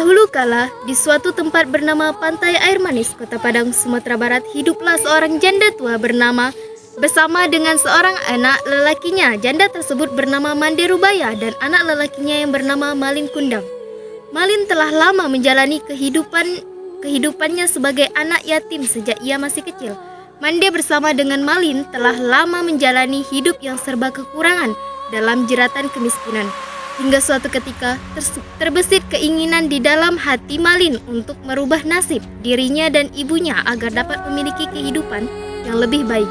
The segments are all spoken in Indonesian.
Dahulu kala, di suatu tempat bernama Pantai Air Manis, Kota Padang, Sumatera Barat, hiduplah seorang janda tua bernama bersama dengan seorang anak lelakinya. Janda tersebut bernama Mande Rubaya dan anak lelakinya yang bernama Malin Kundang. Malin telah lama menjalani kehidupannya sebagai anak yatim sejak ia masih kecil. Mande bersama dengan Malin telah lama menjalani hidup yang serba kekurangan dalam jeratan kemiskinan. Hingga suatu ketika terbesit keinginan di dalam hati Malin untuk merubah nasib dirinya dan ibunya agar dapat memiliki kehidupan yang lebih baik.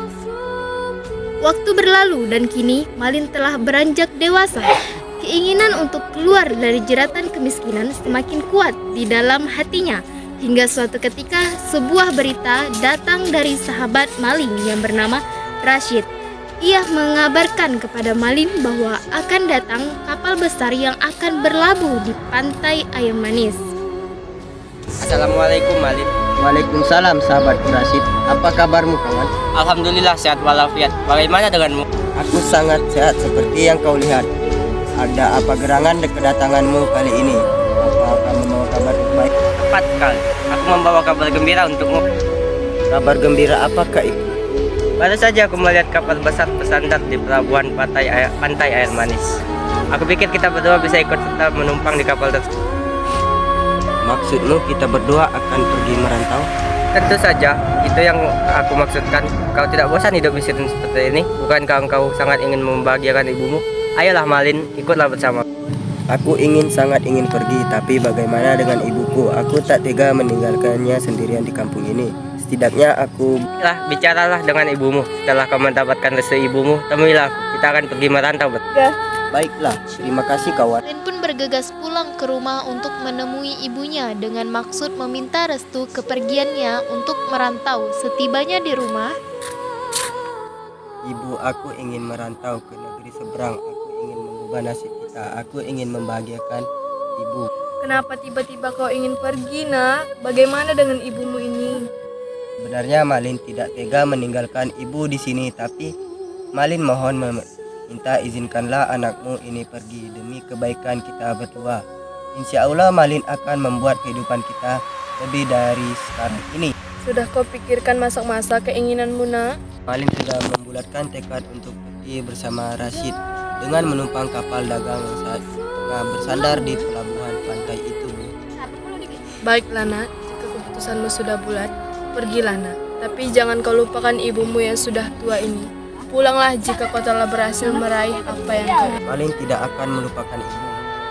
Waktu berlalu dan kini Malin telah beranjak dewasa. Keinginan untuk keluar dari jeratan kemiskinan semakin kuat di dalam hatinya. Hingga suatu ketika sebuah berita datang dari sahabat Malin yang bernama Rashid. Ia mengabarkan kepada Malin bahwa akan datang kapal besar yang akan berlabuh di Pantai Air Manis. Assalamualaikum Malin. Waalaikumsalam sahabat Rashid. Apa kabarmu kawan? Alhamdulillah sehat walafiat. Bagaimana denganmu? Aku sangat sehat seperti yang kau lihat. Ada apa gerangan kedatanganmu kali ini? Apa kamu membawa kabar baik? Tepat sekali. Aku membawa kabar gembira untukmu. Kabar gembira apakah itu? Baru saja aku melihat kapal besar bersandar di pelabuhan Pantai Air Manis. Aku pikir kita berdua bisa ikut serta menumpang di kapal tersebut. Maksudmu kita berdua akan pergi merantau? Tentu saja, itu yang aku maksudkan. Kau tidak bosan hidup di sini seperti ini? Bukankah engkau sangat ingin membahagiakan ibumu? Ayolah Malin, ikutlah bersama. Aku sangat ingin pergi, tapi bagaimana dengan ibuku? Aku tak tega meninggalkannya sendirian di kampung ini. Setidaknya aku... Bicaralah dengan ibumu. Setelah kau mendapatkan restu ibumu, temuilah aku. Kita akan pergi merantau. Baiklah, terima kasih kawan. Malin pun bergegas pulang ke rumah untuk menemui ibunya dengan maksud meminta restu kepergiannya untuk merantau. Setibanya di rumah, Ibu, aku ingin merantau ke negeri seberang. Aku ingin mengubah nasib kita. Aku ingin membahagiakan ibu. Kenapa tiba-tiba kau ingin pergi, nak? Bagaimana dengan ibumu ini? Sebenarnya Malin tidak tega meninggalkan ibu di sini, tapi Malin mohon minta izinkanlah anakmu ini pergi demi kebaikan kita berdua. Insya Allah Malin akan membuat kehidupan kita lebih dari sekarang ini. Sudah kau pikirkan masa keinginanmu, nak? Malin sudah membulatkan tekad untuk pergi bersama Rashid dengan menumpang kapal dagang yang saat tengah bersandar di pelabuhan pantai itu. Baiklah, nak. Jika keputusanmu sudah bulat, pergilah, nak. Tapi jangan kau lupakan ibumu yang sudah tua ini. Pulanglah jika kau telah berhasil meraih apa yang kau... Malin tidak akan melupakan ibu.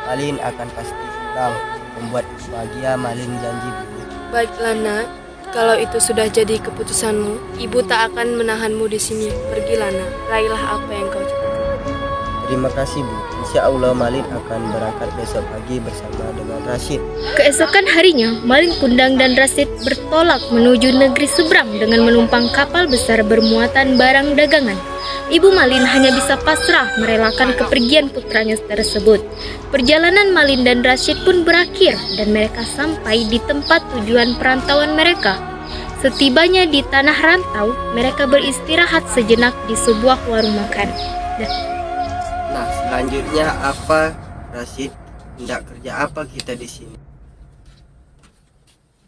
Malin akan pasti pulang membuat ibu bahagia. Malin janji dulu. Baiklah, nak. Kalau itu sudah jadi keputusanmu, ibu tak akan menahanmu di sini. Pergilah, nak. Raihlah apa yang kau cita. Terima kasih Bu. Insya Allah Malin akan berangkat besok pagi bersama dengan Rashid. keesokan harinya Malin Kundang dan Rashid bertolak menuju negeri seberang dengan menumpang kapal besar bermuatan barang dagangan. Ibu Malin hanya bisa pasrah merelakan kepergian putranya tersebut. Perjalanan Malin dan Rashid pun berakhir dan mereka sampai di tempat tujuan perantauan mereka. Setibanya di tanah rantau, mereka beristirahat sejenak di sebuah warung makan. Nah, selanjutnya apa Rashid? Hendak kerja apa kita di sini?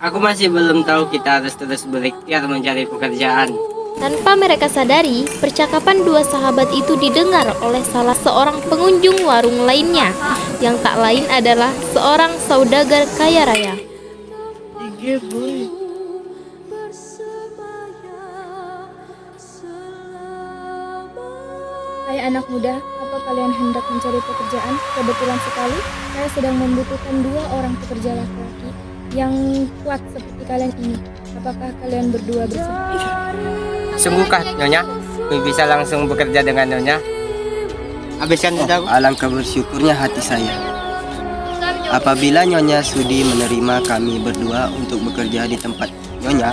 Aku masih belum tahu, kita harus terus berikhtiar mencari pekerjaan. Tanpa mereka sadari, percakapan dua sahabat itu didengar oleh salah seorang pengunjung warung lainnya, yang tak lain adalah seorang saudagar kaya raya. Hai anak muda, apa kalian hendak mencari pekerjaan? Kebetulan sekali, saya sedang membutuhkan 2 orang pekerja laki-laki yang kuat seperti kalian ini. Apakah kalian berdua bersedia? Sungguhkah Nyonya? Bisa langsung bekerja dengan Nyonya? Habiskan saja. Alangkah bersyukurnya hati saya apabila Nyonya sudi menerima kami berdua untuk bekerja di tempat Nyonya.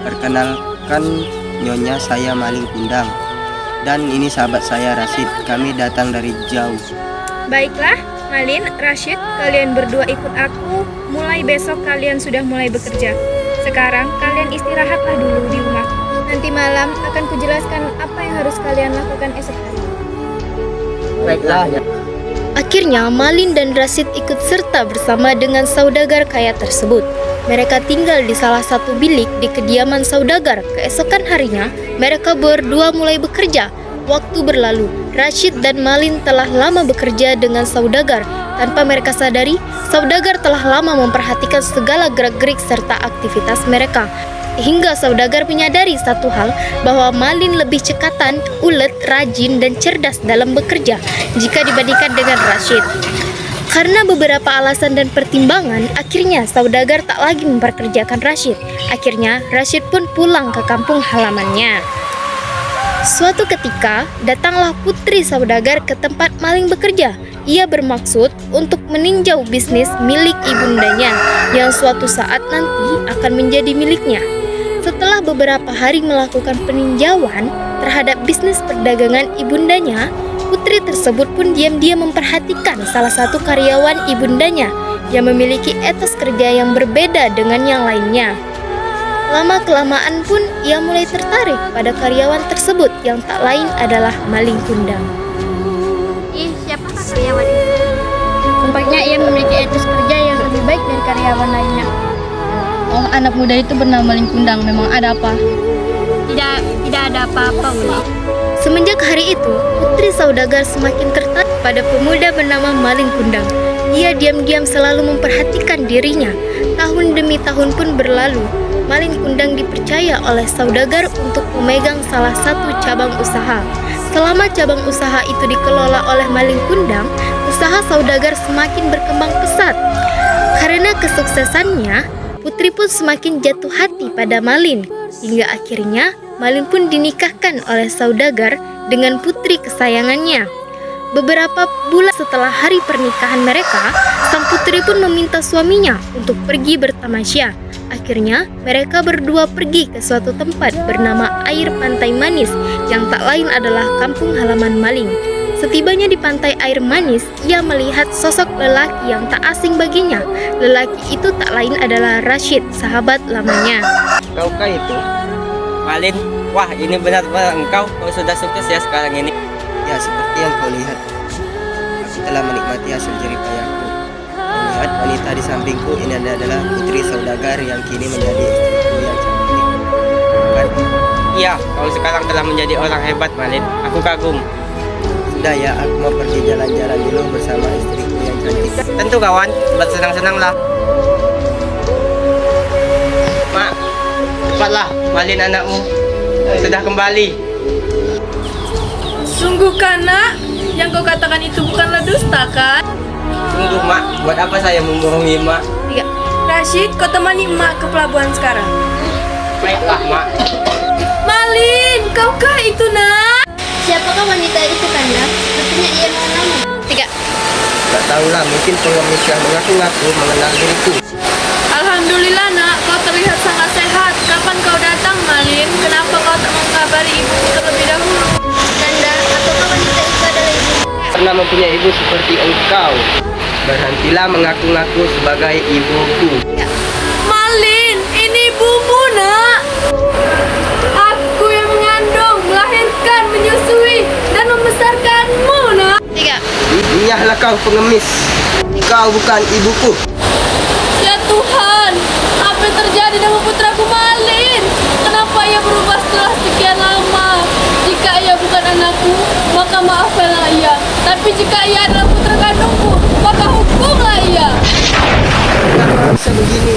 Perkenalkan, Nyonya, saya Malin Kundang. Dan ini sahabat saya Rashid. Kami datang dari jauh. Baiklah, Malin, Rashid, kalian berdua ikut aku. Mulai besok kalian sudah mulai bekerja. Sekarang kalian istirahatlah dulu di rumah. Nanti malam akan kujelaskan apa yang harus kalian lakukan esok hari. Baiklah. Akhirnya, Malin dan Rashid ikut serta bersama dengan saudagar kaya tersebut. Mereka tinggal di salah satu bilik di kediaman saudagar. Keesokan harinya, mereka berdua mulai bekerja. Waktu berlalu, Rashid dan Malin telah lama bekerja dengan saudagar. Tanpa mereka sadari, saudagar telah lama memperhatikan segala gerak-gerik serta aktivitas mereka. Hingga saudagar menyadari satu hal, bahwa Malin lebih cekatan, ulet, rajin, dan cerdas dalam bekerja jika dibandingkan dengan Rashid. Karena beberapa alasan dan pertimbangan, akhirnya saudagar tak lagi memperkerjakan Rashid. Akhirnya, Rashid pun pulang ke kampung halamannya. Suatu ketika, datanglah putri saudagar ke tempat Malin bekerja. Ia bermaksud untuk meninjau bisnis milik ibundanya yang suatu saat nanti akan menjadi miliknya. Setelah beberapa hari melakukan peninjauan terhadap bisnis perdagangan ibundanya, putri tersebut pun diam-diam memperhatikan salah satu karyawan ibundanya yang memiliki etos kerja yang berbeda dengan yang lainnya. Lama-kelamaan pun ia mulai tertarik pada karyawan tersebut yang tak lain adalah Malin Kundang. Siapakah karyawan itu? Tampaknya ia memiliki etos kerja yang lebih baik dari karyawan lainnya. Oh, anak muda itu bernama Malin Kundang. Memang ada apa? Tidak ada apa-apa, Uli. Semenjak hari itu, putri saudagar semakin tertarik pada pemuda bernama Malin Kundang. Ia diam-diam selalu memperhatikan dirinya. Tahun demi tahun pun berlalu. Malin Kundang dipercaya oleh saudagar untuk memegang salah satu cabang usaha. Selama cabang usaha itu dikelola oleh Malin Kundang, usaha saudagar semakin berkembang pesat. Karena kesuksesannya, putri pun semakin jatuh hati pada Malin. Hingga akhirnya, Malin pun dinikahkan oleh saudagar dengan putri kesayangannya. Beberapa bulan setelah hari pernikahan mereka, sang putri pun meminta suaminya untuk pergi bertamasya. Akhirnya, mereka berdua pergi ke suatu tempat bernama Air Pantai Manis yang tak lain adalah kampung halaman Malin. Setibanya di pantai Air Manis, ia melihat sosok lelaki yang tak asing baginya. Lelaki itu tak lain adalah Rashid, sahabat lamanya. Kaukah itu? Malin, wah ini benar-benar engkau sudah sukses ya sekarang ini. Ya, seperti yang kau lihat, aku telah menikmati hasil jerih payahku. Melihat wanita di sampingku, ini adalah putri saudagar yang kini menjadi istriku yang cantik. Bukan? Iya, kau sekarang telah menjadi orang hebat, Malin. Aku kagum. Sudah ya, aku mau pergi jalan-jalan dulu bersama istriku yang cantik. Tentu kawan, bersenang-senanglah. Mak, cepatlah, Malin anakmu sudah kembali. Sungguh nak, yang kau katakan itu bukanlah dusta kan? Sungguh mak, buat apa saya membohongi mak? Rashid, kau temani emak ke pelabuhan sekarang. Baiklah mak. Malin, kaukah itu nak? Siapakah wanita itu, Kanda? Sepertinya ia mengenalmu. 3. Tak tahulah, mungkin pengemis yang mengaku-ngaku mengenal diriku. Alhamdulillah nak, kau terlihat sangat sehat. Kapan kau datang, Malin? Kenapa kau tak mengkabari ibu terlebih dahulu? Kanda, apakah wanita itu adalah ibu? Pernah mempunyai ibu seperti engkau. Berhentilah mengaku-ngaku sebagai ibuku. Malin, ini ibumu nak. Aku yang mengandung, melahirkan, menyusui, dan membesarkanmu nak. 3. Diahlah kau pengemis. Kau bukan ibuku. Ya Tuhan, apa yang terjadi dengan putraku Malin? Kenapa ia berubah setelah sekian lama? Jika ia bukan anakku, maka maafkanlah ia. Tapi jika ia adalah putra kandungku, maka hukumlah ia. Kenapa bisa begini?